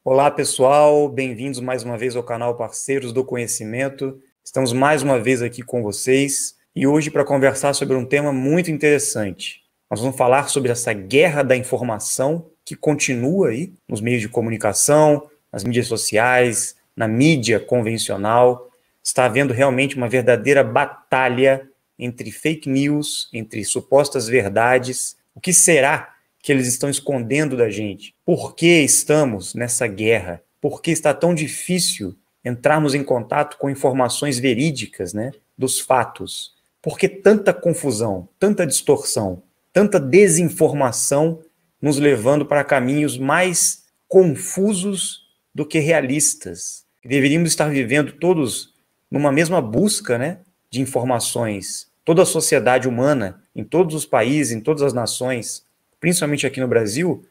Olá, pessoal, bem-vindos mais uma vez ao canal Parceiros do Conhecimento. Estamos mais uma vez aqui com vocês e hoje para conversar sobre um tema muito interessante. Nós vamos falar sobre essa guerra da informação que continua aí nos meios de comunicação, nas mídias sociais, na mídia convencional. Está havendo realmente uma verdadeira batalha entre fake news, entre supostas verdades. O que será que eles estão escondendo da gente? Por que estamos nessa guerra? Por que está tão difícil entrarmos em contato com informações verídicas, né, dos fatos? Por que tanta confusão, tanta distorção, tanta desinformação nos levando para caminhos mais confusos do que realistas? Deveríamos estar vivendo todos numa mesma busca, né, de informações. Toda a sociedade humana, em todos os países, em todas as nações, principalmente aqui no Brasil,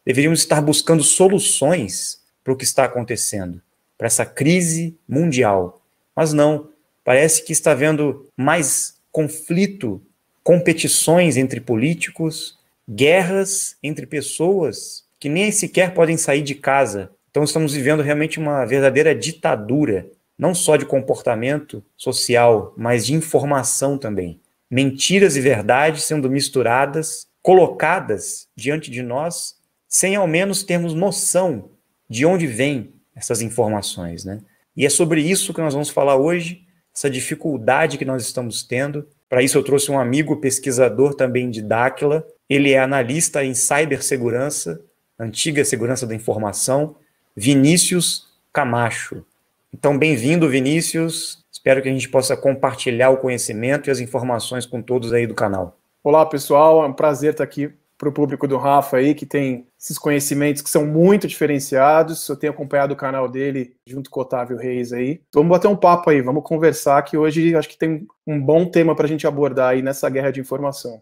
deveríamos estar buscando soluções para o que está acontecendo, para essa crise mundial. Mas não, parece que está havendo mais conflito, competições entre políticos, guerras entre pessoas que nem sequer podem sair de casa. Então estamos vivendo realmente uma verdadeira ditadura, não só de comportamento social, mas de informação também. Mentiras e verdades sendo misturadas, colocadas diante de nós, sem ao menos termos noção de onde vêm essas informações, né? E é sobre isso que nós vamos falar hoje, essa dificuldade que nós estamos tendo. Para isso eu trouxe um amigo pesquisador também de Dáquila, ele é analista em cibersegurança, antiga segurança da informação, Vinícius Camacho. Então, bem-vindo, Vinícius. Espero que a gente possa compartilhar o conhecimento e as informações com todos aí do canal. Olá, pessoal. É um prazer estar aqui para o público do Rafa aí, que tem esses conhecimentos que são muito diferenciados. Eu tenho acompanhado o canal dele junto com o Otávio Reis aí. Vamos bater um papo aí, vamos conversar, que hoje acho que tem um bom tema para a gente abordar aí nessa guerra de informação.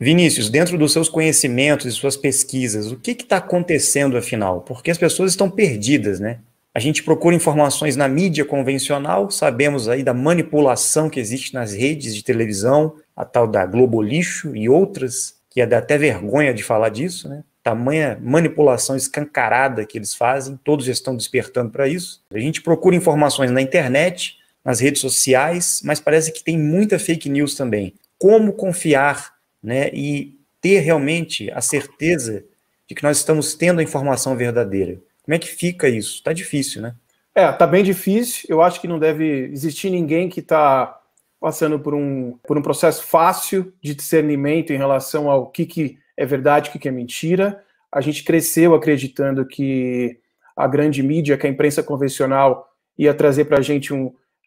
Vinícius, dentro dos seus conhecimentos e suas pesquisas, o que está acontecendo afinal? Porque as pessoas estão perdidas, né? A gente procura informações na mídia convencional, sabemos aí da manipulação que existe nas redes de televisão, a tal da Globolixo e outras, que dá até vergonha de falar disso, né? Tamanha manipulação escancarada que eles fazem, todos já estão despertando para isso. A gente procura informações na internet, nas redes sociais, mas parece que tem muita fake news também. Como confiar, né, e ter realmente a certeza de que nós estamos tendo a informação verdadeira? Como é que fica isso? Está difícil, né? Tá bem difícil. Eu acho que não deve existir ninguém que está passando por um processo fácil de discernimento em relação ao que é verdade e o que é mentira. A gente cresceu acreditando que a grande mídia, que a imprensa convencional, ia trazer para a gente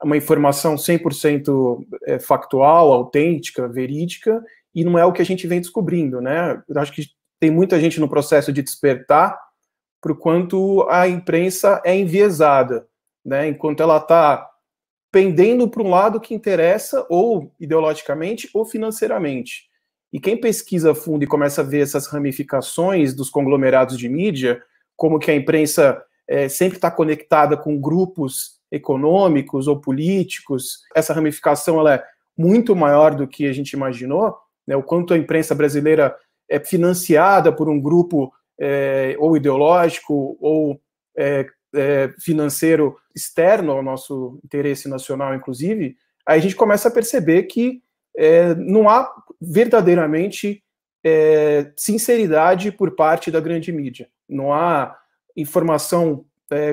uma informação 100% factual, autêntica, verídica, e não é o que a gente vem descobrindo, né? Eu acho que tem muita gente no processo de despertar para o quanto a imprensa é enviesada, né? Enquanto ela está pendendo para um lado que interessa, ou ideologicamente, ou financeiramente. E quem pesquisa a fundo e começa a ver essas ramificações dos conglomerados de mídia, como que a imprensa sempre está conectada com grupos econômicos ou políticos, essa ramificação ela é muito maior do que a gente imaginou, né? O quanto a imprensa brasileira é financiada por um grupo ou ideológico ou financeiro externo ao nosso interesse nacional, inclusive, aí a gente começa a perceber que não há verdadeiramente sinceridade por parte da grande mídia. Não há informação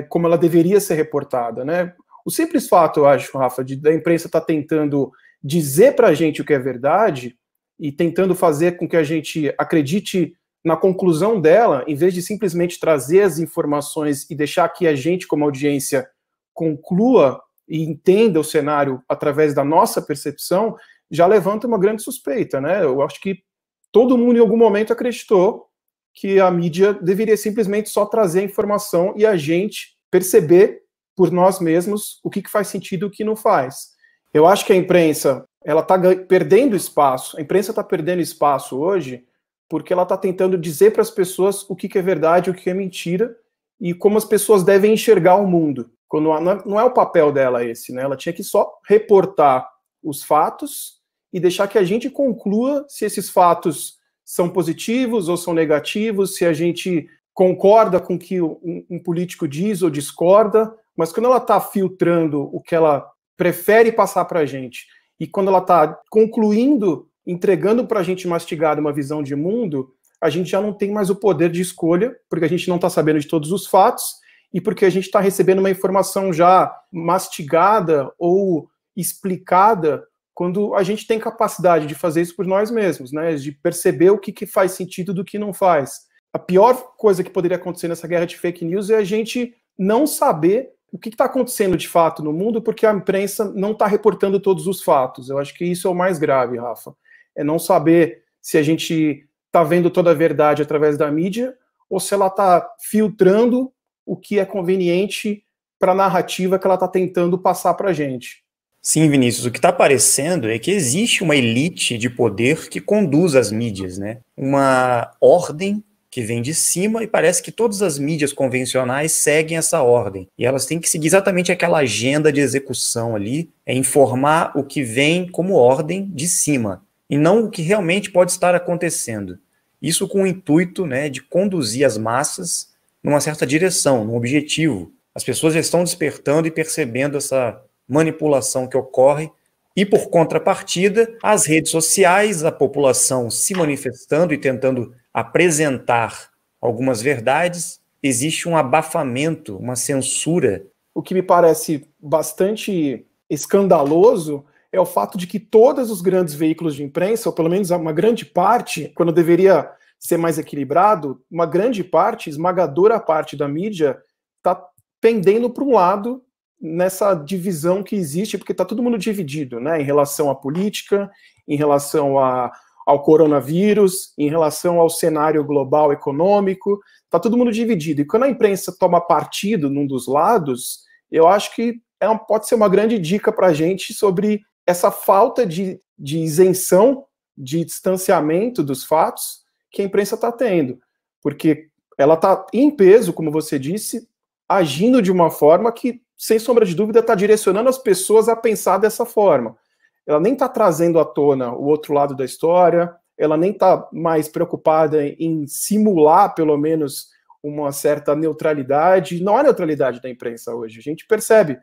como ela deveria ser reportada, né? O simples fato, eu acho, Rafa, da imprensa estar tentando dizer para a gente o que é verdade e tentando fazer com que a gente acredite na conclusão dela, em vez de simplesmente trazer as informações e deixar que a gente, como audiência, conclua e entenda o cenário através da nossa percepção, já levanta uma grande suspeita, né? Eu acho que todo mundo, em algum momento, acreditou que a mídia deveria simplesmente só trazer a informação e a gente perceber por nós mesmos o que faz sentido e o que não faz. Eu acho que a imprensa ela está perdendo espaço. A imprensa está perdendo espaço hoje porque ela está tentando dizer para as pessoas o que é verdade, o que é mentira, e como as pessoas devem enxergar o mundo. Quando não é o papel dela esse, né? Ela tinha que só reportar os fatos e deixar que a gente conclua se esses fatos são positivos ou são negativos, se a gente concorda com o que um político diz ou discorda, mas quando ela está filtrando o que ela prefere passar para a gente, e quando ela está concluindo, entregando para a gente mastigado uma visão de mundo, a gente já não tem mais o poder de escolha, porque a gente não está sabendo de todos os fatos, e porque a gente está recebendo uma informação já mastigada ou explicada, quando a gente tem capacidade de fazer isso por nós mesmos, né? De perceber o que faz sentido do que não faz. A pior coisa que poderia acontecer nessa guerra de fake news é a gente não saber o que está acontecendo de fato no mundo, porque a imprensa não está reportando todos os fatos. Eu acho que isso é o mais grave, Rafa. É não saber se a gente está vendo toda a verdade através da mídia ou se ela está filtrando o que é conveniente para a narrativa que ela está tentando passar para a gente. Sim, Vinícius, o que está aparecendo é que existe uma elite de poder que conduz as mídias, né? Uma ordem que vem de cima e parece que todas as mídias convencionais seguem essa ordem. E elas têm que seguir exatamente aquela agenda de execução ali, é informar o que vem como ordem de cima, e não o que realmente pode estar acontecendo. Isso com o intuito, né, de conduzir as massas numa certa direção, num objetivo. As pessoas já estão despertando e percebendo essa manipulação que ocorre, e por contrapartida, as redes sociais, a população se manifestando e tentando apresentar algumas verdades, existe um abafamento, uma censura. O que me parece bastante escandaloso é o fato de que todos os grandes veículos de imprensa, ou pelo menos uma grande parte, quando deveria ser mais equilibrado, uma grande parte, esmagadora parte da mídia, está pendendo para um lado nessa divisão que existe, porque está todo mundo dividido, né, em relação à política, em relação ao coronavírus, em relação ao cenário global econômico, está todo mundo dividido. E quando a imprensa toma partido num dos lados, eu acho que pode ser uma grande dica para a gente sobre essa falta de isenção, de distanciamento dos fatos que a imprensa está tendo. Porque ela está em peso, como você disse, agindo de uma forma que, sem sombra de dúvida, está direcionando as pessoas a pensar dessa forma. Ela nem está trazendo à tona o outro lado da história, ela nem está mais preocupada em simular, pelo menos, uma certa neutralidade. Não há neutralidade da imprensa hoje. A gente percebe,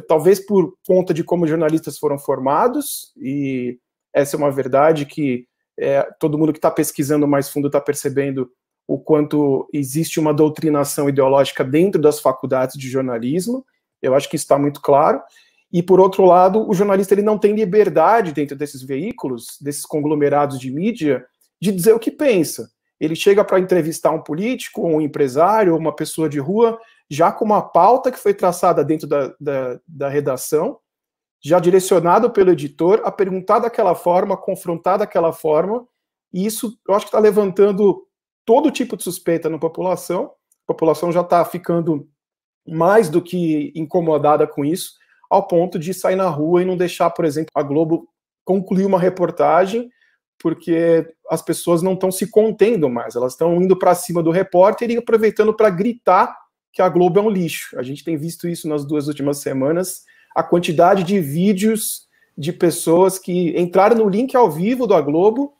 talvez por conta de como jornalistas foram formados, e essa é uma verdade que todo mundo que está pesquisando mais fundo está percebendo o quanto existe uma doutrinação ideológica dentro das faculdades de jornalismo. Eu acho que isso está muito claro. E, por outro lado, o jornalista ele não tem liberdade dentro desses veículos, desses conglomerados de mídia, de dizer o que pensa. Ele chega para entrevistar um político, ou um empresário, ou uma pessoa de rua, já com uma pauta que foi traçada dentro da redação, já direcionado pelo editor, a perguntar daquela forma, a confrontar daquela forma, e isso eu acho que está levantando todo tipo de suspeita na população. A população já está ficando mais do que incomodada com isso, ao ponto de sair na rua e não deixar, por exemplo, a Globo concluir uma reportagem, porque as pessoas não estão se contendo mais, elas estão indo para cima do repórter e aproveitando para gritar que a Globo é um lixo. A gente tem visto isso nas 2 últimas semanas, a quantidade de vídeos de pessoas que entraram no link ao vivo da Globo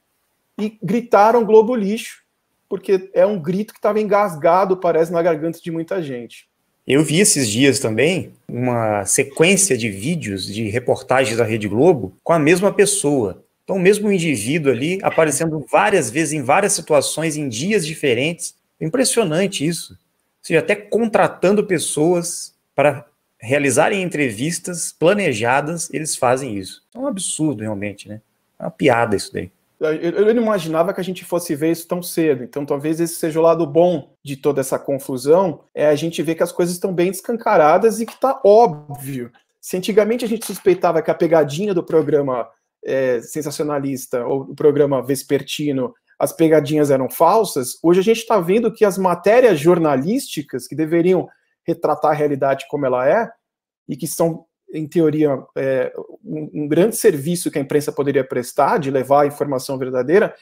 e gritaram Globo lixo, porque é um grito que estava engasgado, parece, na garganta de muita gente. Eu vi esses dias também uma sequência de vídeos de reportagens da Rede Globo com a mesma pessoa. Então, o mesmo indivíduo ali aparecendo várias vezes, em várias situações, em dias diferentes. É impressionante isso. Ou seja, até contratando pessoas para realizarem entrevistas planejadas, eles fazem isso. É um absurdo, realmente, né? É uma piada isso daí. Eu não imaginava que a gente fosse ver isso tão cedo, então talvez esse seja o lado bom de toda essa confusão, é a gente ver que as coisas estão bem descancaradas e que está óbvio. Se antigamente a gente suspeitava que a pegadinha do programa sensacionalista ou do programa vespertino, as pegadinhas eram falsas, hoje a gente está vendo que as matérias jornalísticas que deveriam retratar a realidade como ela é, e que são, em teoria, um grande serviço que a imprensa poderia prestar, de levar a informação verdadeira,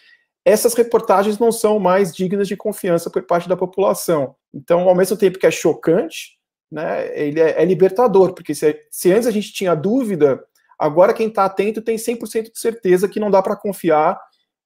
essas reportagens não são mais dignas de confiança por parte da população. Então, ao mesmo tempo que é chocante, né, ele é libertador, porque se antes a gente tinha dúvida, agora quem está atento tem 100% de certeza que não dá para confiar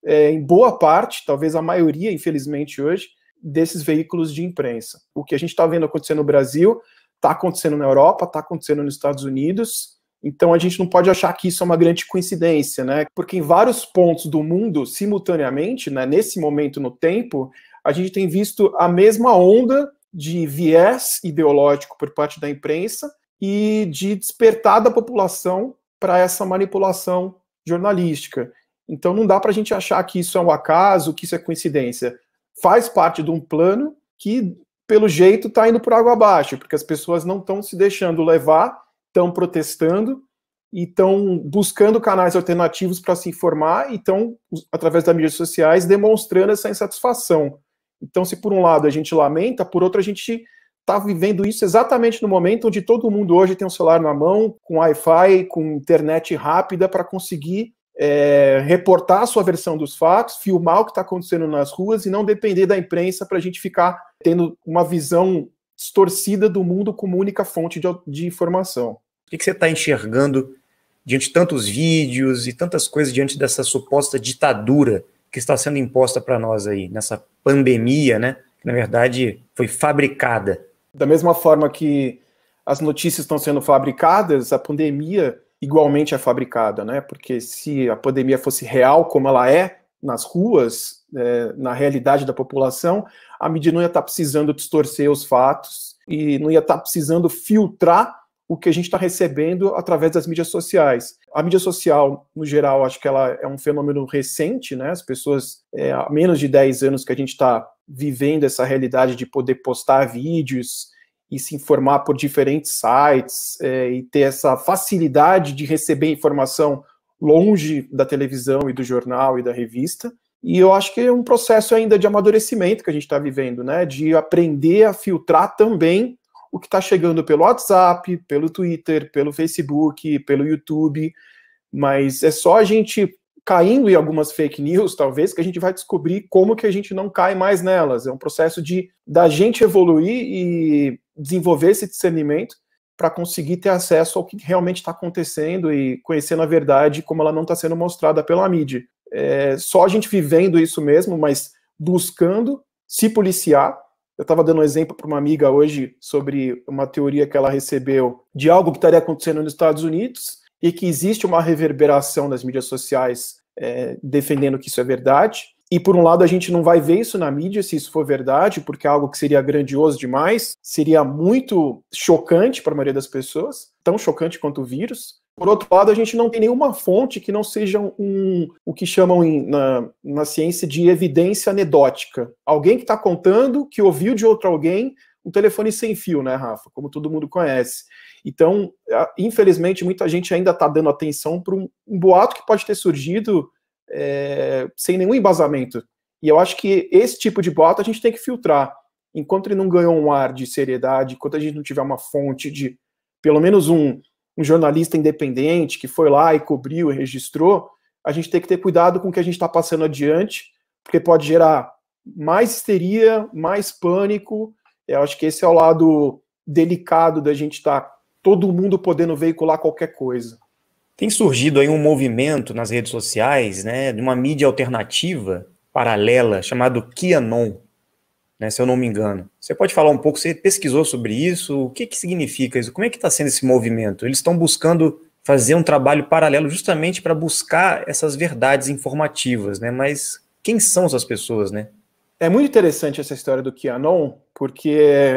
em boa parte, talvez a maioria, infelizmente, hoje, desses veículos de imprensa. O que a gente está vendo acontecer no Brasil está acontecendo na Europa, está acontecendo nos Estados Unidos. Então a gente não pode achar que isso é uma grande coincidência, né? Porque em vários pontos do mundo, simultaneamente, né, nesse momento no tempo, a gente tem visto a mesma onda de viés ideológico por parte da imprensa e de despertar da população para essa manipulação jornalística. Então não dá para a gente achar que isso é um acaso, que isso é coincidência. Faz parte de um plano que, pelo jeito, está indo por água abaixo, porque as pessoas não estão se deixando levar, estão protestando e estão buscando canais alternativos para se informar e estão, através das mídias sociais, demonstrando essa insatisfação. Então, se por um lado a gente lamenta, por outro a gente está vivendo isso exatamente no momento onde todo mundo hoje tem um celular na mão, com Wi-Fi, com internet rápida para conseguir reportar a sua versão dos fatos, filmar o que está acontecendo nas ruas e não depender da imprensa para a gente ficar tendo uma visão distorcida do mundo como única fonte de informação. O que você está enxergando diante de tantos vídeos e tantas coisas diante dessa suposta ditadura que está sendo imposta para nós aí, nessa pandemia, né? Que na verdade foi fabricada? Da mesma forma que as notícias estão sendo fabricadas, a pandemia igualmente é fabricada, né? Porque se a pandemia fosse real, como ela é nas ruas, na realidade da população, a mídia não ia estar precisando distorcer os fatos e não ia estar precisando filtrar o que a gente está recebendo através das mídias sociais. A mídia social, no geral, acho que ela é um fenômeno recente, né? As pessoas, há menos de 10 anos que a gente está vivendo essa realidade de poder postar vídeos e se informar por diferentes sites e ter essa facilidade de receber informação longe da televisão e do jornal e da revista. E eu acho que é um processo ainda de amadurecimento que a gente está vivendo, né? De aprender a filtrar também o que está chegando pelo WhatsApp, pelo Twitter, pelo Facebook, pelo YouTube, mas é só a gente caindo em algumas fake news, talvez, que a gente vai descobrir como que a gente não cai mais nelas. É um processo da gente evoluir e desenvolver esse discernimento para conseguir ter acesso ao que realmente está acontecendo e conhecendo a verdade como ela não está sendo mostrada pela mídia. É só a gente vivendo isso mesmo, mas buscando se policiar. Eu estava dando um exemplo para uma amiga hoje sobre uma teoria que ela recebeu de algo que estaria acontecendo nos Estados Unidos e que existe uma reverberação nas mídias sociais defendendo que isso é verdade. E, por um lado, a gente não vai ver isso na mídia, se isso for verdade, porque é algo que seria grandioso demais, seria muito chocante para a maioria das pessoas, tão chocante quanto o vírus. Por outro lado, a gente não tem nenhuma fonte que não seja o que chamam na ciência de evidência anedótica. Alguém que está contando que ouviu de outro alguém um telefone sem fio, né, Rafa? Como todo mundo conhece. Então, infelizmente, muita gente ainda está dando atenção para um boato que pode ter surgido sem nenhum embasamento. E eu acho que esse tipo de boato a gente tem que filtrar. Enquanto ele não ganhou um ar de seriedade, enquanto a gente não tiver uma fonte de, pelo menos um jornalista independente que foi lá e cobriu e registrou, a gente tem que ter cuidado com o que a gente está passando adiante, porque pode gerar mais histeria, mais pânico. Eu acho que esse é o lado delicado da gente estar todo mundo podendo veicular qualquer coisa. Tem surgido aí um movimento nas redes sociais, né, de uma mídia alternativa paralela chamado QAnon, né, se eu não me engano. Você pode falar um pouco, você pesquisou sobre isso, o que significa isso? Como é que está sendo esse movimento? Eles estão buscando fazer um trabalho paralelo justamente para buscar essas verdades informativas, né, mas quem são essas pessoas, né? É muito interessante essa história do QAnon, porque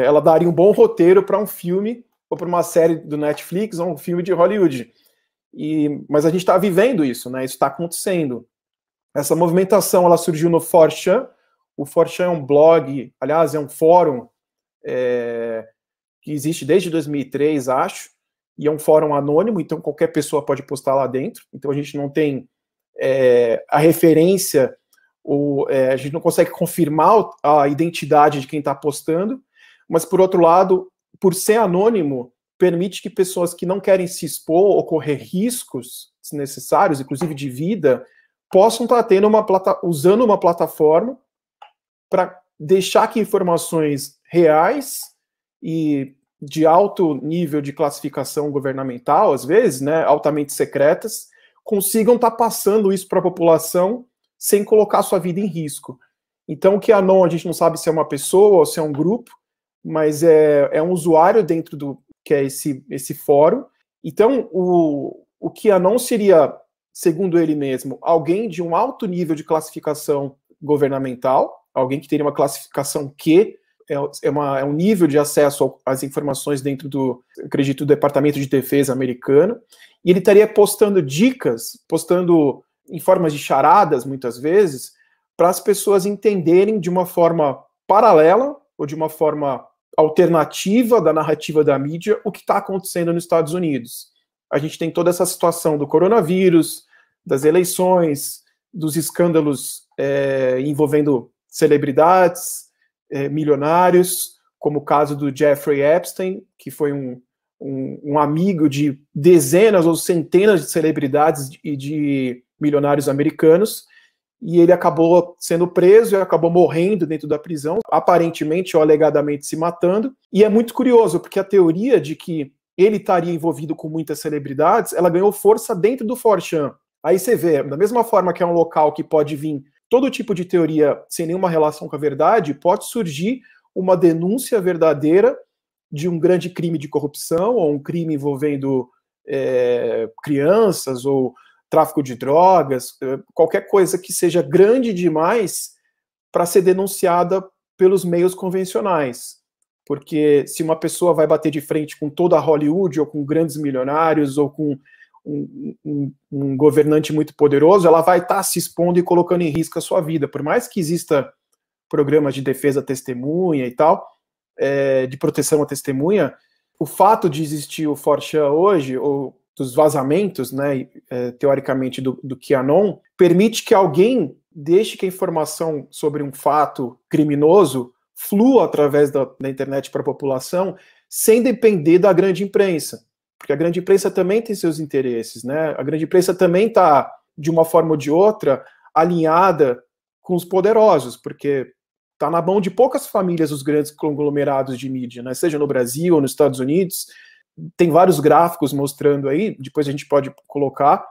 ela daria um bom roteiro para um filme, ou para uma série do Netflix, ou um filme de Hollywood. Mas a gente está vivendo isso, né? Isso está acontecendo. Essa movimentação ela surgiu no 4chan. O 4chan é um blog, aliás, é um fórum que existe desde 2003, acho, e é um fórum anônimo, então qualquer pessoa pode postar lá dentro. Então a gente não tem a referência, a gente não consegue confirmar a identidade de quem está postando, mas por outro lado, por ser anônimo, permite que pessoas que não querem se expor ou correr riscos desnecessários, inclusive de vida, possam estar usando uma plataforma para deixar que informações reais e de alto nível de classificação governamental, às vezes, né, altamente secretas, consigam estar passando isso para a população sem colocar sua vida em risco. Então, o QAnon, a gente não sabe se é uma pessoa ou se é um grupo, mas é um usuário dentro do que é esse fórum. Então, o QAnon seria, segundo ele mesmo, alguém de um alto nível de classificação governamental, alguém que teria uma classificação Q, é um nível de acesso às informações dentro do, acredito, do Departamento de Defesa americano, e ele estaria postando dicas, postando em formas de charadas, muitas vezes, para as pessoas entenderem de uma forma paralela ou de uma forma alternativa da narrativa da mídia o que está acontecendo nos Estados Unidos. A gente tem toda essa situação do coronavírus, das eleições, dos escândalos envolvendo celebridades, milionários, como o caso do Jeffrey Epstein, que foi um amigo de dezenas ou centenas de celebridades e de milionários americanos, e ele acabou sendo preso e acabou morrendo dentro da prisão, aparentemente ou alegadamente se matando. E é muito curioso, porque a teoria de que ele estaria envolvido com muitas celebridades, ela ganhou força dentro do 4chan. Aí você vê, da mesma forma que é um local que pode vir todo tipo de teoria sem nenhuma relação com a verdade, pode surgir uma denúncia verdadeira de um grande crime de corrupção, ou um crime envolvendo crianças, ou tráfico de drogas, qualquer coisa que seja grande demais para ser denunciada pelos meios convencionais. Porque se uma pessoa vai bater de frente com toda a Hollywood, ou com grandes milionários, ou com um governante muito poderoso, ela vai estar se expondo e colocando em risco a sua vida. Por mais que exista programas de defesa à testemunha e tal, de proteção à testemunha, o fato de existir o 4chan hoje, ou dos vazamentos, né, teoricamente do QAnon, permite que alguém deixe que a informação sobre um fato criminoso flua através da internet para a população, sem depender da grande imprensa. Porque a grande imprensa também tem seus interesses, né? A grande imprensa também está, de uma forma ou de outra, alinhada com os poderosos, porque está na mão de poucas famílias os grandes conglomerados de mídia, né? Seja no Brasil ou nos Estados Unidos. Tem vários gráficos mostrando aí, depois a gente pode colocar,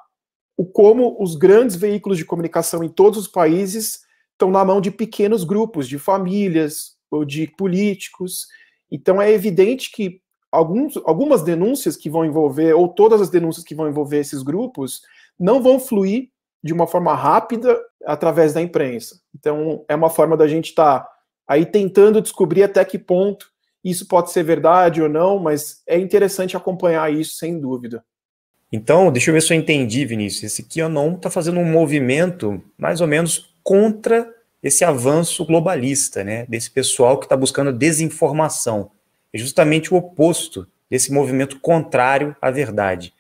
como os grandes veículos de comunicação em todos os países estão na mão de pequenos grupos, de famílias ou de políticos. Então é evidente que algumas denúncias que vão envolver, ou todas as denúncias que vão envolver esses grupos, não vão fluir de uma forma rápida através da imprensa. Então, é uma forma da gente estar aí tentando descobrir até que ponto isso pode ser verdade ou não, mas é interessante acompanhar isso, sem dúvida. Então, deixa eu ver se eu entendi, Vinícius. Esse QAnon está fazendo um movimento mais ou menos contra esse avanço globalista, né? Desse pessoal que está buscando desinformação. É justamente o oposto desse movimento contrário à verdade.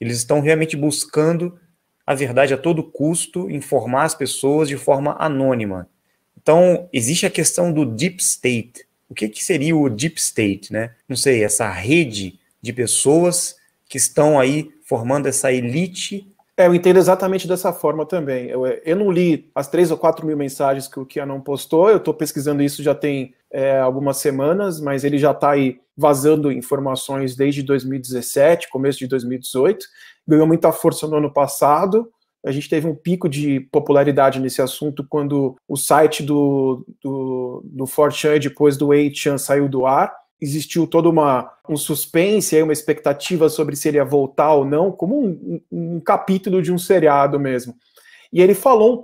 Eles estão realmente buscando a verdade a todo custo, informar as pessoas de forma anônima. Então, existe a questão do Deep State. O que seria o Deep State, né? Não sei, essa rede de pessoas que estão aí formando essa elite. Eu entendo exatamente dessa forma também. Eu não li as 3 ou 4 mil mensagens que o QAnon postou, eu estou pesquisando isso já tem algumas semanas, mas ele já está aí vazando informações desde 2017, começo de 2018, ganhou muita força no ano passado. A gente teve um pico de popularidade nesse assunto quando o site do 4chan, depois do 8chan, saiu do ar. Existiu todo um suspense, uma expectativa sobre se ele ia voltar ou não, como um capítulo de um seriado mesmo. E ele falou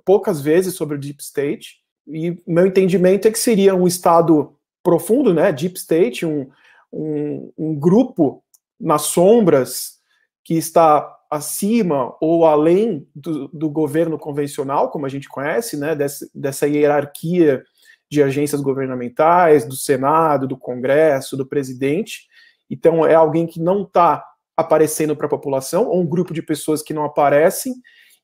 poucas vezes sobre o Deep State, e meu entendimento é que seria um estado profundo, né, Deep State, um grupo nas sombras que está acima ou além do governo convencional, como a gente conhece, né, dessa hierarquia de agências governamentais, do Senado, do Congresso, do presidente. Então é alguém que não está aparecendo para a população, ou um grupo de pessoas que não aparecem,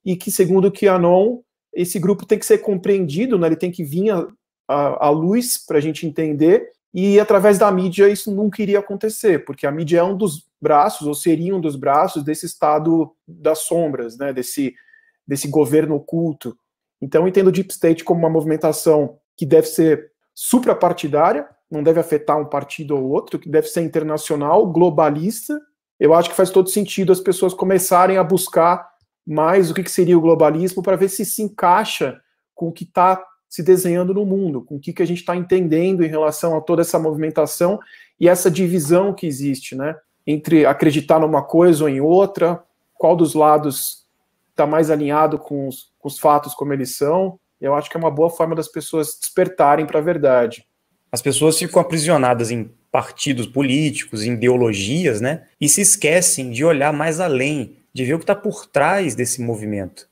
e que, segundo o QAnon, esse grupo tem que ser compreendido, né, ele tem que vir à luz para a gente entender, e através da mídia isso nunca iria acontecer, porque a mídia é um dos braços, ou seria um dos braços desse estado das sombras, né, desse governo oculto. Então eu entendo o Deep State como uma movimentação que deve ser suprapartidária, não deve afetar um partido ou outro, que deve ser internacional, globalista. Eu acho que faz todo sentido as pessoas começarem a buscar mais o que seria o globalismo para ver se encaixa com o que está se desenhando no mundo, com o que a gente está entendendo em relação a toda essa movimentação e essa divisão que existe, né, entre acreditar numa coisa ou em outra, qual dos lados está mais alinhado com os fatos como eles são. Eu acho que é uma boa forma das pessoas despertarem para a verdade. As pessoas ficam aprisionadas em partidos políticos, em ideologias, né? E se esquecem de olhar mais além, de ver o que está por trás desse movimento.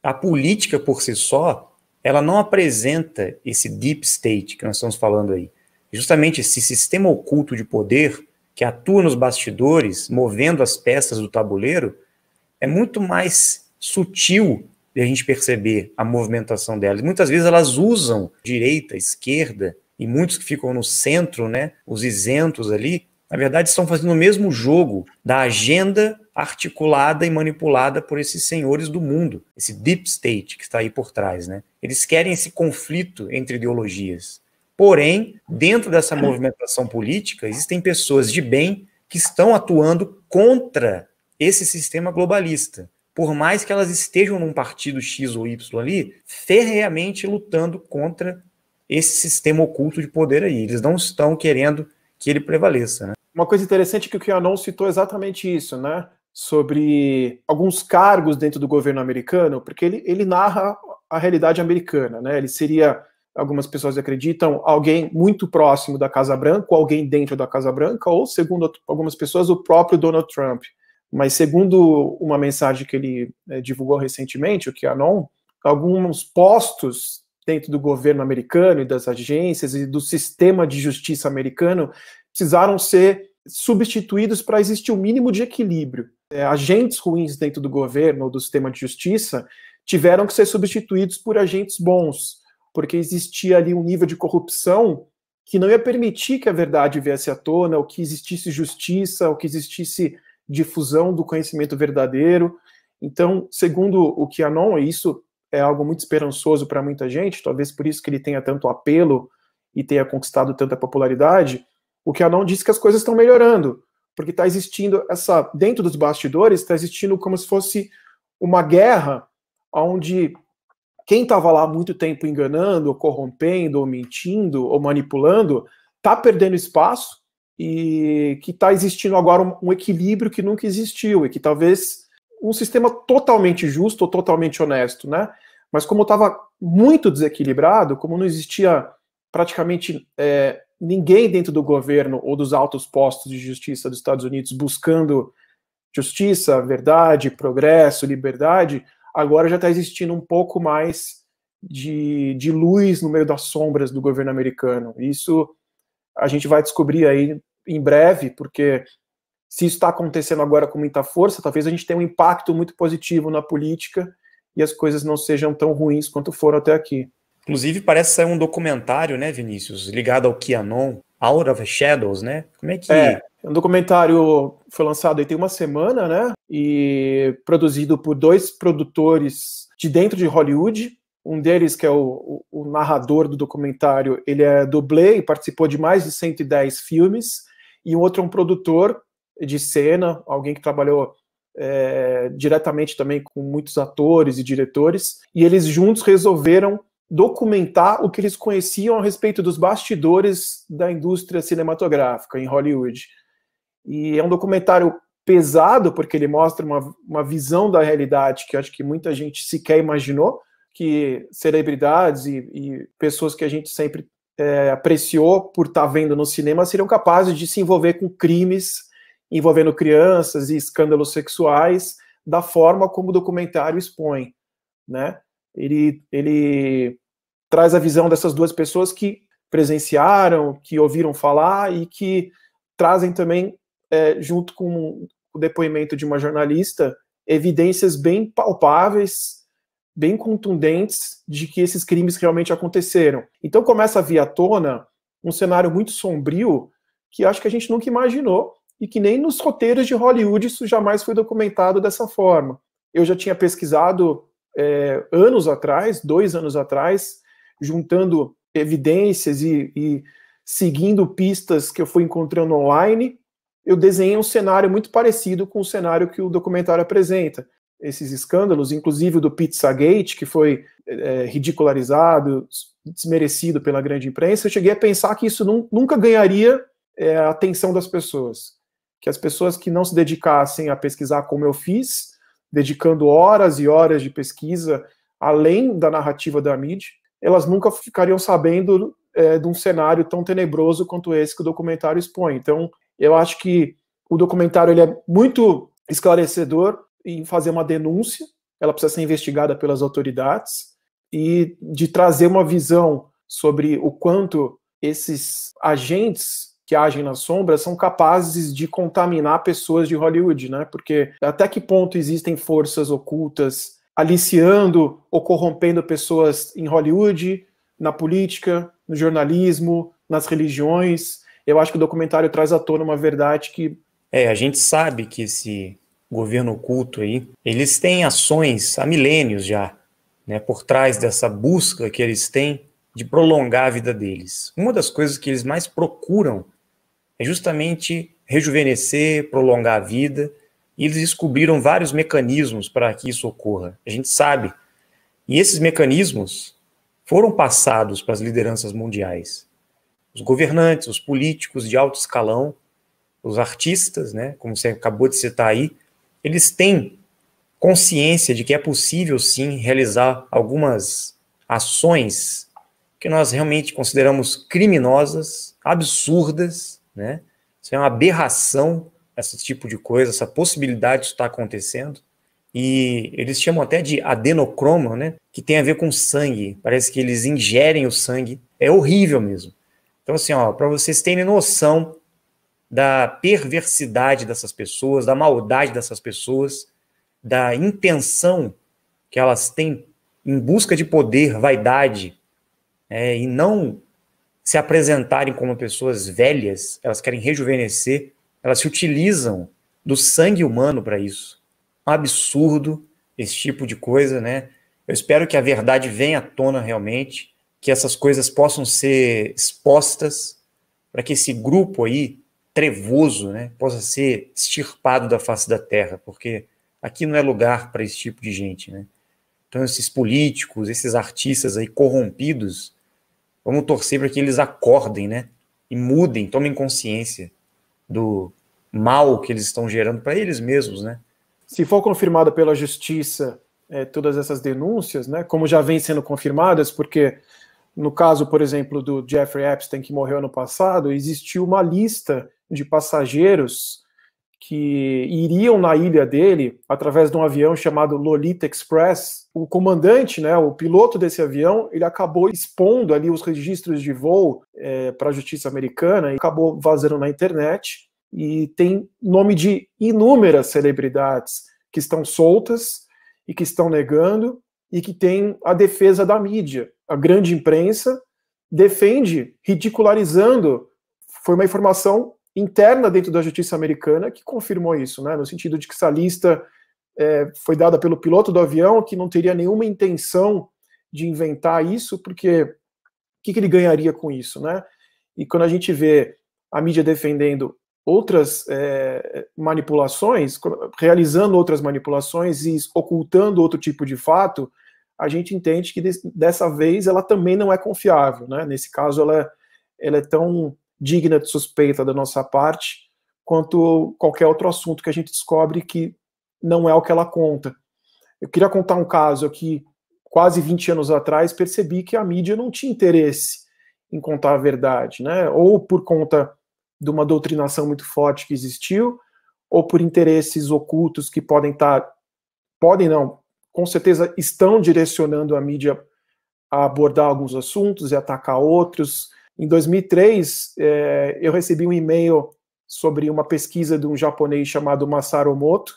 A política por si só, ela não apresenta esse deep state que nós estamos falando aí. Justamente esse sistema oculto de poder que atua nos bastidores, movendo as peças do tabuleiro, é muito mais sutil de a gente perceber a movimentação delas. Muitas vezes elas usam direita, esquerda, e muitos que ficam no centro, né, os isentos ali, na verdade estão fazendo o mesmo jogo da agenda articulada e manipulada por esses senhores do mundo, esse deep state que está aí por trás, né? Eles querem esse conflito entre ideologias. Porém, dentro dessa movimentação política, existem pessoas de bem que estão atuando contra esse sistema globalista. Por mais que elas estejam num partido X ou Y ali, ferreamente lutando contra esse sistema oculto de poder aí. Eles não estão querendo que ele prevaleça, né? Uma coisa interessante é que o QAnon citou exatamente isso, né? Sobre alguns cargos dentro do governo americano, porque ele narra a realidade americana, né? Ele seria, algumas pessoas acreditam, alguém muito próximo da Casa Branca, ou alguém dentro da Casa Branca, ou, segundo algumas pessoas, o próprio Donald Trump. Mas segundo uma mensagem que ele divulgou recentemente, o QAnon, alguns postos dentro do governo americano e das agências e do sistema de justiça americano precisaram ser substituídos para existir o mínimo de equilíbrio. Agentes ruins dentro do governo ou do sistema de justiça tiveram que ser substituídos por agentes bons, porque existia ali um nível de corrupção que não ia permitir que a verdade viesse à tona, ou que existisse justiça, ou que existisse difusão do conhecimento verdadeiro. Então, segundo o QAnon, e isso é algo muito esperançoso para muita gente, talvez por isso que ele tenha tanto apelo e tenha conquistado tanta popularidade, o QAnon diz que as coisas estão melhorando, porque está existindo dentro dos bastidores, está existindo como se fosse uma guerra onde quem estava lá há muito tempo enganando, ou corrompendo, ou mentindo, ou manipulando, está perdendo espaço, e que está existindo agora um equilíbrio que nunca existiu, e que talvez um sistema totalmente justo ou totalmente honesto, né? Mas como estava muito desequilibrado, como não existia praticamente ninguém dentro do governo ou dos altos postos de justiça dos Estados Unidos buscando justiça, verdade, progresso, liberdade, agora já está existindo um pouco mais de luz no meio das sombras do governo americano. Isso a gente vai descobrir aí em breve, porque se isso está acontecendo agora com muita força, talvez a gente tenha um impacto muito positivo na política e as coisas não sejam tão ruins quanto foram até aqui. Inclusive, parece ser um documentário, né, Vinícius, ligado ao QAnon, Out of the Shadows, né? Como é que... um documentário foi lançado aí tem uma semana, né? E produzido por 2 produtores de dentro de Hollywood. Um deles, que é o narrador do documentário, ele é dublê e participou de mais de 110 filmes. E um outro é um produtor de cena, alguém que trabalhou diretamente também com muitos atores e diretores, e eles juntos resolveram documentar o que eles conheciam a respeito dos bastidores da indústria cinematográfica em Hollywood. E é um documentário pesado, porque ele mostra uma visão da realidade que eu acho que muita gente sequer imaginou, que celebridades e pessoas que a gente sempre apreciou por estar vendo no cinema seriam capazes de se envolver com crimes envolvendo crianças e escândalos sexuais da forma como o documentário expõe, né? Ele traz a visão dessas 2 pessoas que presenciaram, que ouviram falar e que trazem também, junto com o depoimento de uma jornalista, evidências bem palpáveis, bem contundentes de que esses crimes realmente aconteceram. Então começa a vir à tona um cenário muito sombrio que acho que a gente nunca imaginou e que nem nos roteiros de Hollywood isso jamais foi documentado dessa forma. Eu já tinha pesquisado anos atrás, 2 anos atrás, juntando evidências e seguindo pistas que eu fui encontrando online, eu desenhei um cenário muito parecido com o cenário que o documentário apresenta. esses escândalos, inclusive o do Pizzagate, que foi ridicularizado, desmerecido pela grande imprensa, eu cheguei a pensar que isso nunca ganharia a atenção das pessoas. Que as pessoas que não se dedicassem a pesquisar como eu fiz, dedicando horas e horas de pesquisa, além da narrativa da mídia, elas nunca ficariam sabendo de um cenário tão tenebroso quanto esse que o documentário expõe. Então, eu acho que o documentário ele é muito esclarecedor em fazer uma denúncia, ela precisa ser investigada pelas autoridades, e de trazer uma visão sobre o quanto esses agentes que agem nas sombras são capazes de contaminar pessoas de Hollywood, né? Porque até que ponto existem forças ocultas aliciando ou corrompendo pessoas em Hollywood, na política, no jornalismo, nas religiões. Eu acho que o documentário traz à tona uma verdade que... A gente sabe que esse governo oculto aí, eles têm ações há milênios já, né, por trás dessa busca que eles têm de prolongar a vida deles. Uma das coisas que eles mais procuram é justamente rejuvenescer, prolongar a vida, e eles descobriram vários mecanismos para que isso ocorra. A gente sabe. E esses mecanismos foram passados para as lideranças mundiais. Os governantes, os políticos de alto escalão, os artistas, né, como você acabou de citar aí, eles têm consciência de que é possível, sim, realizar algumas ações que nós realmente consideramos criminosas, absurdas, né? Isso é uma aberração, esse tipo de coisa, essa possibilidade de estar acontecendo. E eles chamam até de adenocromo, né? Que tem a ver com sangue. Parece que eles ingerem o sangue. É horrível mesmo. Então, assim, para vocês terem noção da perversidade dessas pessoas, da maldade dessas pessoas, da intenção que elas têm em busca de poder, vaidade, e não se apresentarem como pessoas velhas, elas querem rejuvenescer, elas se utilizam do sangue humano para isso. É um absurdo esse tipo de coisa, né? Eu espero que a verdade venha à tona realmente, que essas coisas possam ser expostas para que esse grupo aí, trevoso, né, possa ser extirpado da face da terra, porque aqui não é lugar para esse tipo de gente, né? Então esses políticos, esses artistas aí corrompidos, vamos torcer para que eles acordem, né, e mudem, tomem consciência do mal que eles estão gerando para eles mesmos, né? Se for confirmada pela justiça todas essas denúncias, né, como já vem sendo confirmadas, porque no caso, por exemplo, do Jeffrey Epstein, que morreu ano passado, existiu uma lista de passageiros que iriam na ilha dele através de um avião chamado Lolita Express. O comandante, né, o piloto desse avião, ele acabou expondo ali os registros de voo para a justiça americana e acabou vazando na internet. E tem nome de inúmeras celebridades que estão soltas e que estão negando e que tem a defesa da mídia. A grande imprensa defende, ridicularizando. Foi uma informação interna dentro da justiça americana que confirmou isso, né? No sentido de que essa lista foi dada pelo piloto do avião, que não teria nenhuma intenção de inventar isso, porque o que ele ganharia com isso, né? E quando a gente vê a mídia defendendo outras manipulações, realizando outras manipulações e ocultando outro tipo de fato, a gente entende que dessa vez ela também não é confiável, né? Nesse caso, ela é tão digna de suspeita da nossa parte quanto qualquer outro assunto que a gente descobre que não é o que ela conta. Eu queria contar um caso aqui, quase 20 anos atrás, percebi que a mídia não tinha interesse em contar a verdade, né? Ou por conta de uma doutrinação muito forte que existiu, ou por interesses ocultos que com certeza estão direcionando a mídia a abordar alguns assuntos e atacar outros. Em 2003, eu recebi um e-mail sobre uma pesquisa de um japonês chamado Masaru Emoto.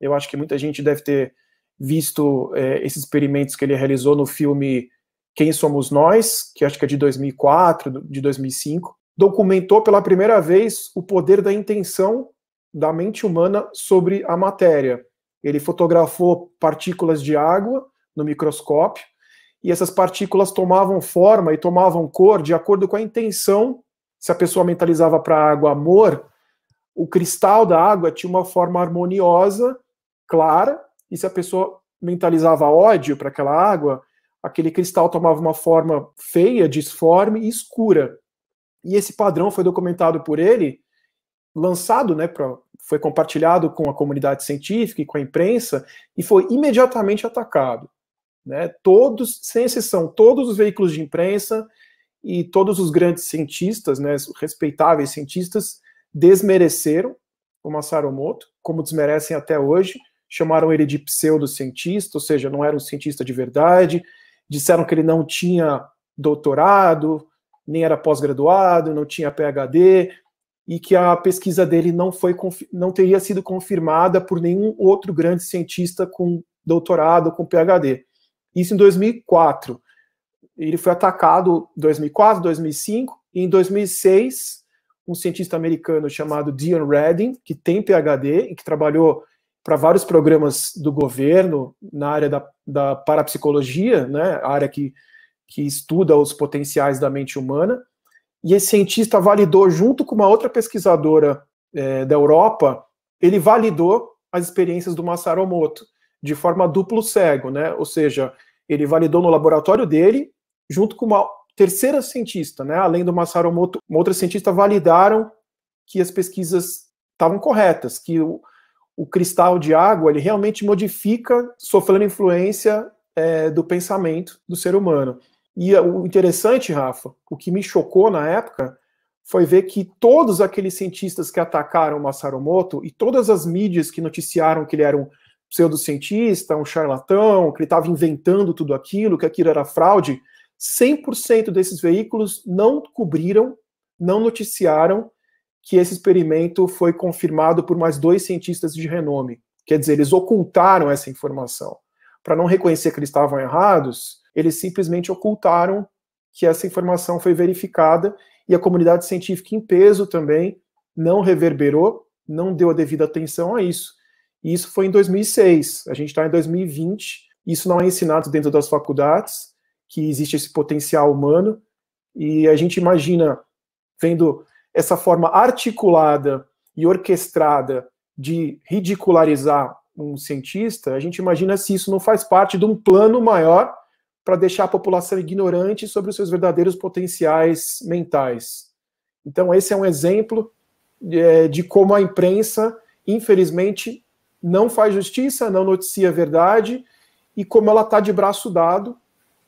Eu acho que muita gente deve ter visto esses experimentos que ele realizou no filme Quem Somos Nós, que acho que é de 2004, de 2005. Documentou pela primeira vez o poder da intenção da mente humana sobre a matéria. Ele fotografou partículas de água no microscópio, e essas partículas tomavam forma e tomavam cor de acordo com a intenção. Se a pessoa mentalizava para a água amor, o cristal da água tinha uma forma harmoniosa, clara, e se a pessoa mentalizava ódio para aquela água, aquele cristal tomava uma forma feia, disforme e escura. E esse padrão foi documentado por ele, lançado, né, foi compartilhado com a comunidade científica e com a imprensa, e foi imediatamente atacado. Né? Todos, sem exceção, todos os veículos de imprensa e todos os grandes cientistas, né, respeitáveis cientistas, desmereceram o Masaru Emoto, como desmerecem até hoje, chamaram ele de pseudocientista, ou seja, não era um cientista de verdade, disseram que ele não tinha doutorado, nem era pós-graduado, não tinha PhD, e que a pesquisa dele não teria sido confirmada por nenhum outro grande cientista com doutorado, com PhD. Isso em 2004. Ele foi atacado em 2004, 2005, e em 2006, um cientista americano chamado Dion Redding, que tem PhD e que trabalhou para vários programas do governo na área da parapsicologia, né, a área que estuda os potenciais da mente humana, e esse cientista validou, junto com uma outra pesquisadora da Europa, ele validou as experiências do Masaru Emoto, de forma duplo cego, né, ou seja, ele validou no laboratório dele, junto com uma terceira cientista, né, além do Masaru Emoto, uma outra cientista validaram que as pesquisas estavam corretas, que o cristal de água, ele realmente modifica, sofrendo influência do pensamento do ser humano. E o interessante, Rafa, o que me chocou na época, foi ver que todos aqueles cientistas que atacaram o Masaru Emoto, e todas as mídias que noticiaram que ele era um pseudocientista, um charlatão, que ele estava inventando tudo aquilo, que aquilo era fraude, 100% desses veículos não cobriram, não noticiaram que esse experimento foi confirmado por mais 2 cientistas de renome. Quer dizer, eles ocultaram essa informação. Para não reconhecer que eles estavam errados, eles simplesmente ocultaram que essa informação foi verificada, e a comunidade científica em peso também não reverberou, não deu a devida atenção a isso. E isso foi em 2006. A gente está em 2020, isso não é ensinado dentro das faculdades, que existe esse potencial humano, e a gente imagina, vendo essa forma articulada e orquestrada de ridicularizar um cientista, a gente imagina se isso não faz parte de um plano maior para deixar a população ignorante sobre os seus verdadeiros potenciais mentais. Então, esse é um exemplo de como a imprensa, infelizmente, não faz justiça, não noticia a verdade, e como ela está de braço dado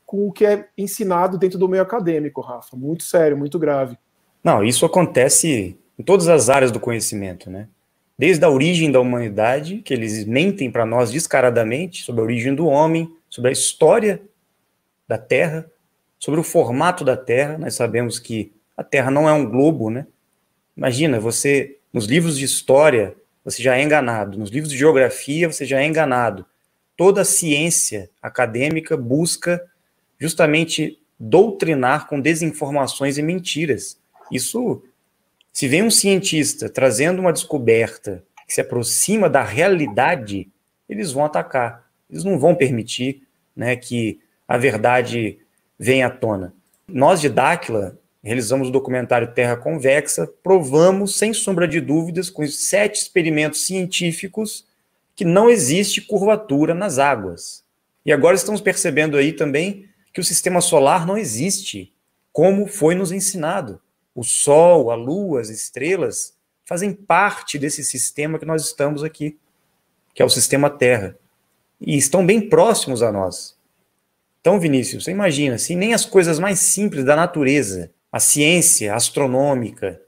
com o que é ensinado dentro do meio acadêmico, Rafa. Muito sério, muito grave. Não, isso acontece em todas as áreas do conhecimento, né? Desde a origem da humanidade, que eles mentem para nós descaradamente sobre a origem do homem, sobre a história da Terra, sobre o formato da Terra. Nós sabemos que a Terra não é um globo, né? Imagina, você, nos livros de história, você já é enganado. Nos livros de geografia, você já é enganado. Toda a ciência acadêmica busca justamente doutrinar com desinformações e mentiras. Isso, se vem um cientista trazendo uma descoberta que se aproxima da realidade, eles vão atacar. Eles não vão permitir, né, que a verdade venha à tona. Nós de Dáquila realizamos o documentário Terra Convexa, provamos, sem sombra de dúvidas, com 7 experimentos científicos, que não existe curvatura nas águas. E agora estamos percebendo aí também que o sistema solar não existe, como foi nos ensinado. O Sol, a Lua, as estrelas fazem parte desse sistema que nós estamos aqui, que é o sistema Terra. E estão bem próximos a nós. Então, Vinícius, você imagina, se nem as coisas mais simples da natureza, a ciência astronômica,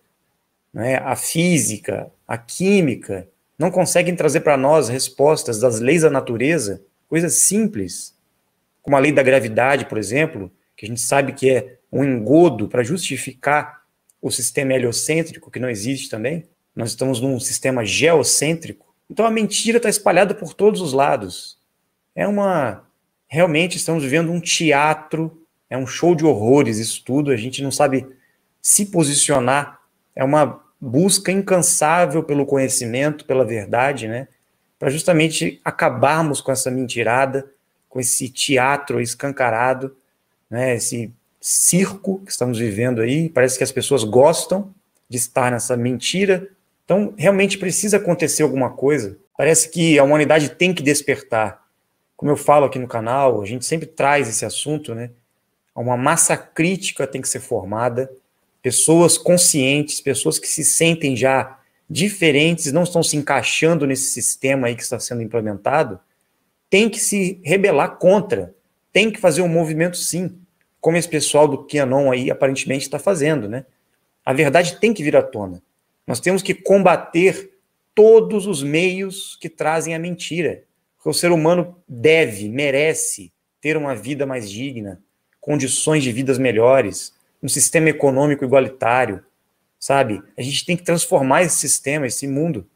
né, a física, a química, não conseguem trazer para nós respostas das leis da natureza, coisas simples, como a lei da gravidade, por exemplo, que a gente sabe que é um engodo para justificar o sistema heliocêntrico, que não existe também. Nós estamos num sistema geocêntrico. Então a mentira está espalhada por todos os lados. Realmente estamos vivendo um teatro, é um show de horrores isso tudo, a gente não sabe se posicionar, é uma busca incansável pelo conhecimento, pela verdade, né? Para justamente acabarmos com essa mentirada, com esse teatro escancarado, né? Esse circo que estamos vivendo aí, parece que as pessoas gostam de estar nessa mentira. Então realmente precisa acontecer alguma coisa. Parece que a humanidade tem que despertar. Como eu falo aqui no canal, a gente sempre traz esse assunto, né? Uma massa crítica tem que ser formada, pessoas conscientes, pessoas que se sentem já diferentes, não estão se encaixando nesse sistema aí que está sendo implementado, tem que se rebelar contra, tem que fazer um movimento sim, como esse pessoal do QAnon aí aparentemente está fazendo, né? A verdade tem que vir à tona. Nós temos que combater todos os meios que trazem a mentira. Porque o ser humano deve, merece ter uma vida mais digna, condições de vidas melhores, um sistema econômico igualitário, sabe? A gente tem que transformar esse sistema, esse mundo.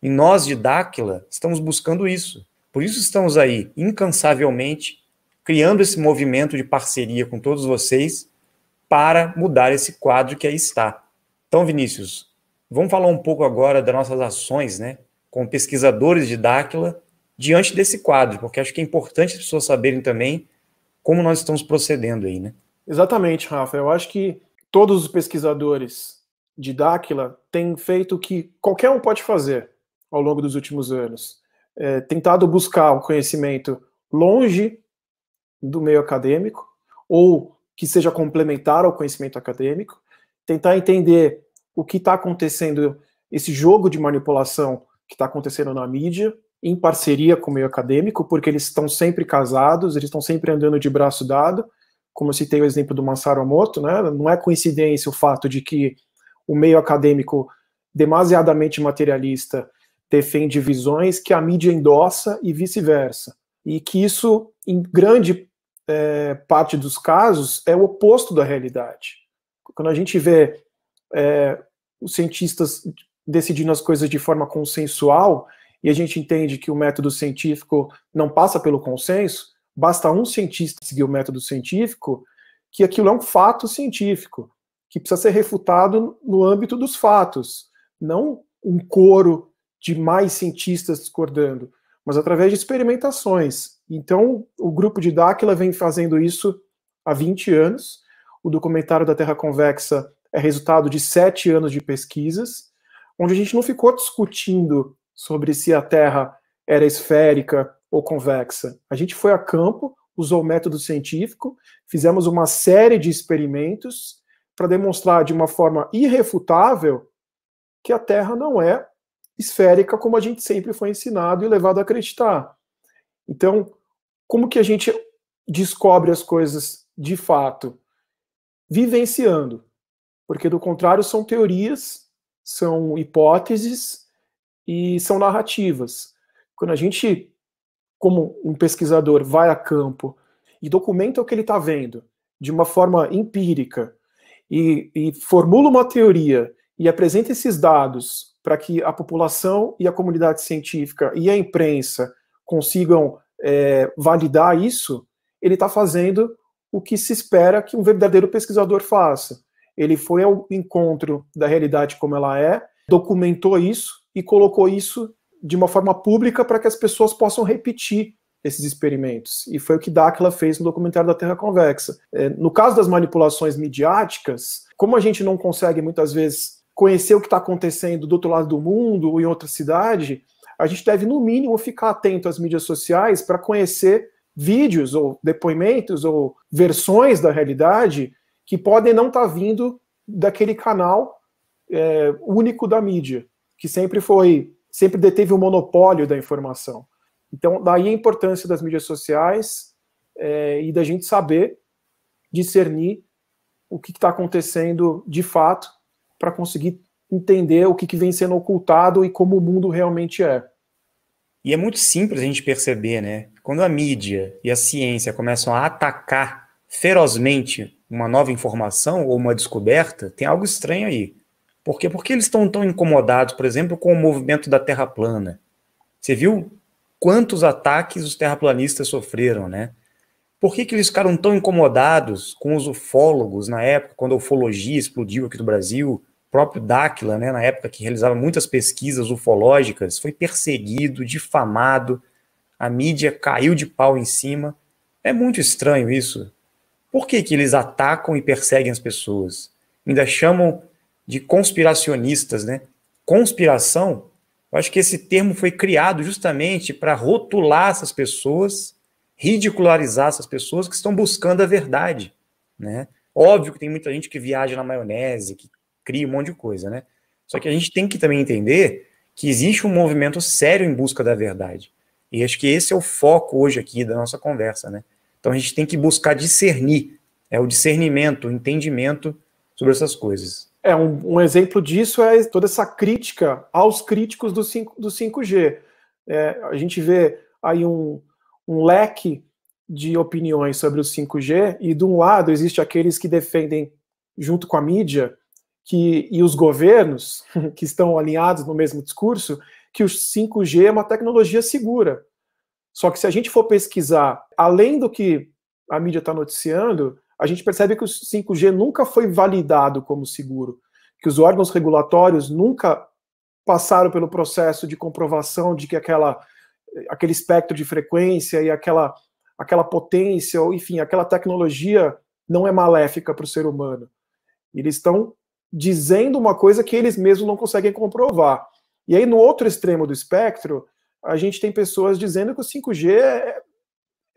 E nós de Dáquila estamos buscando isso. Por isso estamos aí, incansavelmente, criando esse movimento de parceria com todos vocês para mudar esse quadro que aí está. Então, Vinícius, vamos falar um pouco agora das nossas ações, né, com pesquisadores de Dáquila diante desse quadro, porque acho que é importante as pessoas saberem também como nós estamos procedendo aí, né? Exatamente, Rafa. Eu acho que todos os pesquisadores de Dáquila têm feito o que qualquer um pode fazer ao longo dos últimos anos. Tentado buscar o conhecimento longe do meio acadêmico, ou que seja complementar ao conhecimento acadêmico, tentar entender o que está acontecendo, esse jogo de manipulação que está acontecendo na mídia, em parceria com o meio acadêmico, porque eles estão sempre casados, eles estão sempre andando de braço dado, como eu citei o exemplo do Masaru Emoto, né? Não é coincidência o fato de que o meio acadêmico demasiadamente materialista defende visões que a mídia endossa e vice-versa. E que isso, em grande parte dos casos, é o oposto da realidade. Quando a gente vê os cientistas decidindo as coisas de forma consensual, e a gente entende que o método científico não passa pelo consenso, basta um cientista seguir o método científico, que aquilo é um fato científico, que precisa ser refutado no âmbito dos fatos, não um coro de mais cientistas discordando, mas através de experimentações. Então, o grupo de Dáquila vem fazendo isso há 20 anos. O documentário da Terra Convexa é resultado de 7 anos de pesquisas, onde a gente não ficou discutindo sobre se a Terra era esférica ou convexa. A gente foi a campo, usou o método científico, fizemos uma série de experimentos para demonstrar de uma forma irrefutável que a Terra não é esférica como a gente sempre foi ensinado e levado a acreditar. Então, como que a gente descobre as coisas de fato? Vivenciando. Porque, do contrário, são teorias, são hipóteses e são narrativas. Quando a gente, como um pesquisador, vai a campo e documenta o que ele está vendo de uma forma empírica e formula uma teoria e apresenta esses dados para que a população e a comunidade científica e a imprensa consigam validar isso, ele está fazendo o que se espera que um verdadeiro pesquisador faça. Ele foi ao encontro da realidade como ela é, documentou isso e colocou isso de uma forma pública para que as pessoas possam repetir esses experimentos. E foi o que Dáquila fez no documentário da Terra Convexa. No caso das manipulações midiáticas, como a gente não consegue muitas vezes conhecer o que está acontecendo do outro lado do mundo ou em outra cidade, a gente deve, no mínimo, ficar atento às mídias sociais para conhecer vídeos ou depoimentos ou versões da realidade que podem não estar vindo daquele canal único da mídia, que sempre deteve o monopólio da informação. Então, daí a importância das mídias sociais e da gente saber discernir o que está acontecendo de fato para conseguir entender o que vem sendo ocultado e como o mundo realmente é. E é muito simples a gente perceber, né? Quando a mídia e a ciência começam a atacar ferozmente uma nova informação ou uma descoberta, tem algo estranho aí. Por quê? Porque eles estão tão incomodados, por exemplo, com o movimento da Terra plana. Você viu quantos ataques os terraplanistas sofreram, né? Por que eles ficaram tão incomodados com os ufólogos na época, quando a ufologia explodiu aqui no Brasil? O próprio Dáquila, né, na época que realizava muitas pesquisas ufológicas, foi perseguido, difamado, a mídia caiu de pau em cima. É muito estranho isso. Por que eles atacam e perseguem as pessoas? Ainda chamam de conspiracionistas, né? Conspiração Eu acho que esse termo foi criado justamente para rotular essas pessoas, ridicularizar essas pessoas que estão buscando a verdade, né? Óbvio que tem muita gente que viaja na maionese, que cria um monte de coisa, né? Só que a gente tem que também entender que existe um movimento sério em busca da verdade. E acho que esse é o foco hoje aqui da nossa conversa, né? Então a gente tem que buscar discernir, o discernimento, o entendimento sobre essas coisas. Um exemplo disso é toda essa crítica aos críticos do 5G. A gente vê aí um leque de opiniões sobre o 5G, e de um lado existe aqueles que defendem, junto com a mídia, e os governos, que estão alinhados no mesmo discurso, que o 5G é uma tecnologia segura. Só que se a gente for pesquisar, além do que a mídia está noticiando, a gente percebe que o 5G nunca foi validado como seguro, que os órgãos regulatórios nunca passaram pelo processo de comprovação de que aquele espectro de frequência e aquela potência, ou enfim, aquela tecnologia não é maléfica para o ser humano. Eles estão dizendo uma coisa que eles mesmos não conseguem comprovar. E aí, no outro extremo do espectro, a gente tem pessoas dizendo que o 5G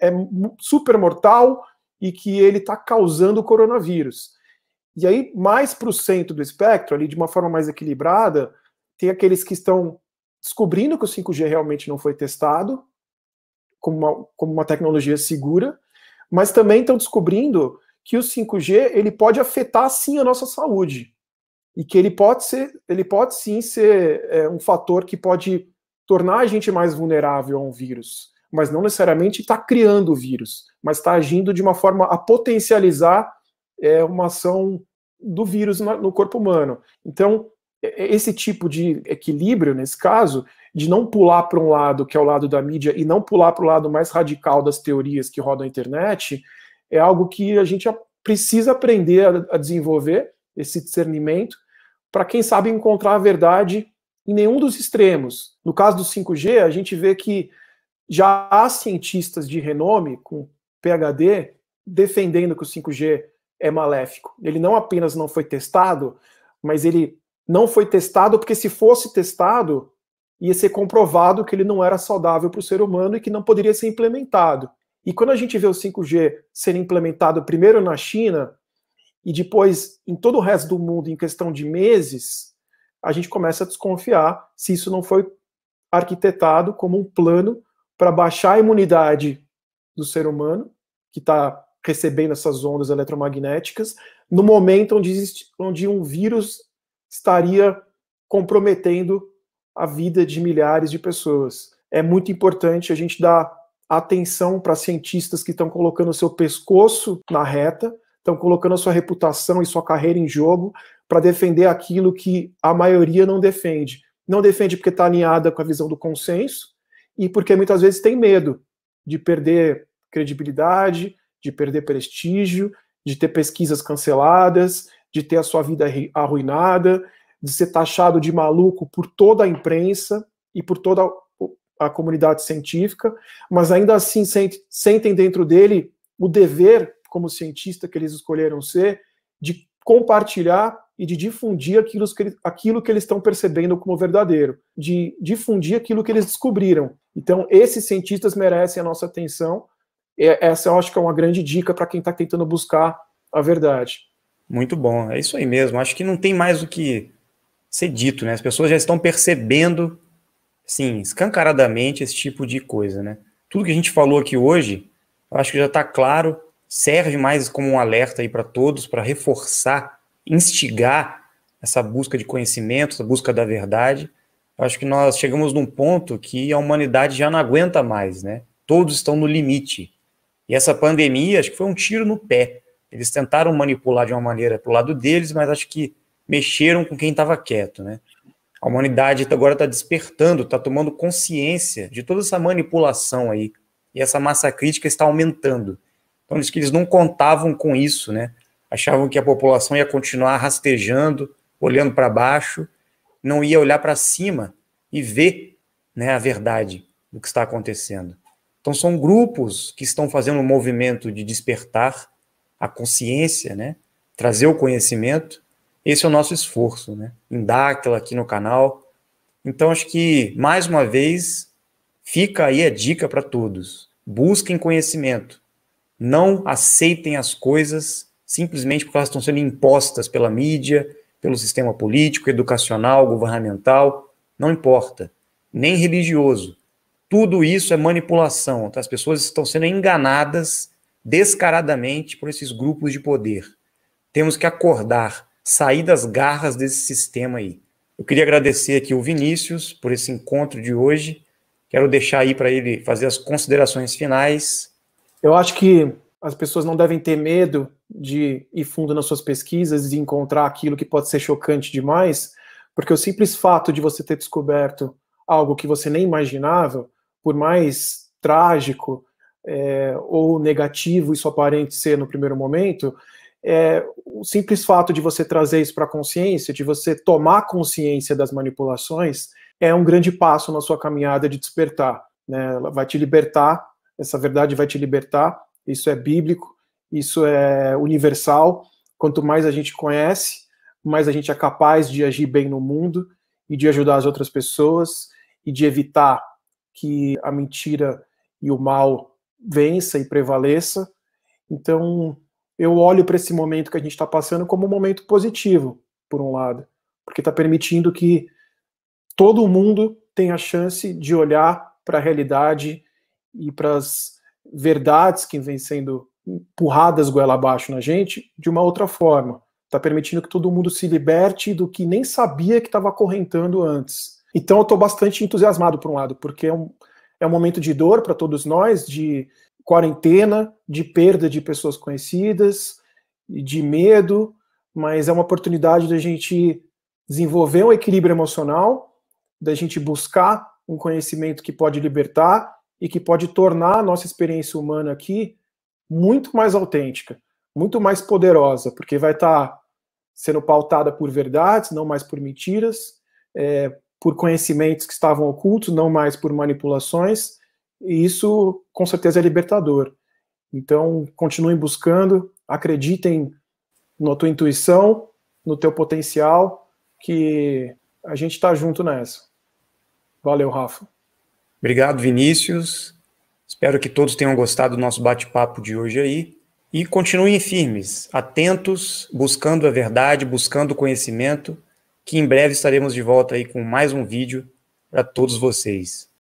é super mortal e que ele está causando coronavírus. E aí, mais para o centro do espectro, ali de uma forma mais equilibrada, tem aqueles que estão descobrindo que o 5G realmente não foi testado como uma tecnologia segura, mas também estão descobrindo que o 5G ele pode afetar sim a nossa saúde e que ele pode sim ser um fator que pode tornar a gente mais vulnerável a um vírus, mas não necessariamente está criando o vírus, mas está agindo de uma forma a potencializar uma ação do vírus no corpo humano. Então, esse tipo de equilíbrio, nesse caso, de não pular para um lado, que é o lado da mídia, e não pular para o lado mais radical das teorias que rodam a internet, é algo que a gente precisa aprender a desenvolver, esse discernimento, para quem sabe encontrar a verdade em nenhum dos extremos. No caso do 5G, a gente vê que já há cientistas de renome, com PhD, defendendo que o 5G é maléfico. Ele não apenas não foi testado, mas ele não foi testado porque, se fosse testado, ia ser comprovado que ele não era saudável para o ser humano e que não poderia ser implementado. E quando a gente vê o 5G ser implementado primeiro na China e depois em todo o resto do mundo em questão de meses, a gente começa a desconfiar se isso não foi arquitetado como um plano para baixar a imunidade do ser humano, que está recebendo essas ondas eletromagnéticas, no momento onde um vírus estaria comprometendo a vida de milhares de pessoas. É muito importante a gente dar atenção para cientistas que estão colocando o seu pescoço na reta, estão colocando a sua reputação e sua carreira em jogo para defender aquilo que a maioria não defende. Não defende porque está alinhada com a visão do consenso e porque muitas vezes tem medo de perder credibilidade, de perder prestígio, de ter pesquisas canceladas, de ter a sua vida arruinada, de ser taxado de maluco por toda a imprensa e por toda a comunidade científica, mas ainda assim sentem dentro dele o dever, como cientista que eles escolheram ser, de compartilhar e de difundir aquilo que eles estão percebendo como verdadeiro, de difundir aquilo que eles descobriram. Então, esses cientistas merecem a nossa atenção. Essa eu acho que é uma grande dica para quem está tentando buscar a verdade. Muito bom, é isso aí mesmo. Acho que não tem mais o que ser dito, né? As pessoas já estão percebendo, assim, escancaradamente esse tipo de coisa, né? Tudo que a gente falou aqui hoje, eu acho que já está claro, serve mais como um alerta aí para todos, para reforçar, instigar essa busca de conhecimento, essa busca da verdade. Eu acho que nós chegamos num ponto que a humanidade já não aguenta mais, né? Todos estão no limite. E essa pandemia, acho que foi um tiro no pé. Eles tentaram manipular de uma maneira para o lado deles, mas acho que mexeram com quem estava quieto, né? A humanidade agora está despertando, está tomando consciência de toda essa manipulação aí. E essa massa crítica está aumentando. Então, diz que eles não contavam com isso, né? Achavam que a população ia continuar rastejando, olhando para baixo, não ia olhar para cima e ver, né, a verdade do que está acontecendo. Então, são grupos que estão fazendo um movimento de despertar a consciência, né? Trazer o conhecimento. Esse é o nosso esforço, né? Em dar aquilo aqui no canal, Então, acho que, mais uma vez, fica aí a dica para todos. Busquem conhecimento. Não aceitem as coisas simplesmente porque elas estão sendo impostas pela mídia, pelo sistema político, educacional, governamental. Não importa. Nem religioso. Tudo isso é manipulação. Tá? As pessoas estão sendo enganadas descaradamente por esses grupos de poder. Temos que acordar, sair das garras desse sistema aí. Eu queria agradecer aqui o Vinícius por esse encontro de hoje. Quero deixar aí para ele fazer as considerações finais. Eu acho que as pessoas não devem ter medo de ir fundo nas suas pesquisas e encontrar aquilo que pode ser chocante demais, porque o simples fato de você ter descoberto algo que você nem imaginava, por mais trágico ou negativo isso aparente ser no primeiro momento, o simples fato de você trazer isso para a consciência, de você tomar consciência das manipulações, é um grande passo na sua caminhada de despertar. Né? Ela vai te libertar, essa verdade vai te libertar, isso é bíblico, isso é universal. Quanto mais a gente conhece, mais a gente é capaz de agir bem no mundo e de ajudar as outras pessoas e de evitar que a mentira e o mal vença e prevaleça. Então, eu olho para esse momento que a gente está passando como um momento positivo, por um lado, porque está permitindo que todo mundo tenha a chance de olhar para a realidade e para as verdades que vêm sendo empurradas goela abaixo na gente de uma outra forma. Está permitindo que todo mundo se liberte do que nem sabia que estava acorrentando antes. Então eu estou bastante entusiasmado, por um lado, porque é um momento de dor para todos nós, de quarentena, de perda de pessoas conhecidas, de medo, mas é uma oportunidade da gente desenvolver um equilíbrio emocional, da gente buscar um conhecimento que pode libertar e que pode tornar a nossa experiência humana aqui muito mais autêntica, muito mais poderosa, porque vai estar sendo pautada por verdades, não mais por mentiras, por conhecimentos que estavam ocultos, não mais por manipulações, e isso com certeza é libertador. Então, continuem buscando, acreditem na tua intuição, no teu potencial, que a gente está junto nessa. Valeu, Rafa. Obrigado, Vinícius. Espero que todos tenham gostado do nosso bate-papo de hoje aí. E continuem firmes, atentos, buscando a verdade, buscando o conhecimento, que em breve estaremos de volta aí com mais um vídeo para todos vocês.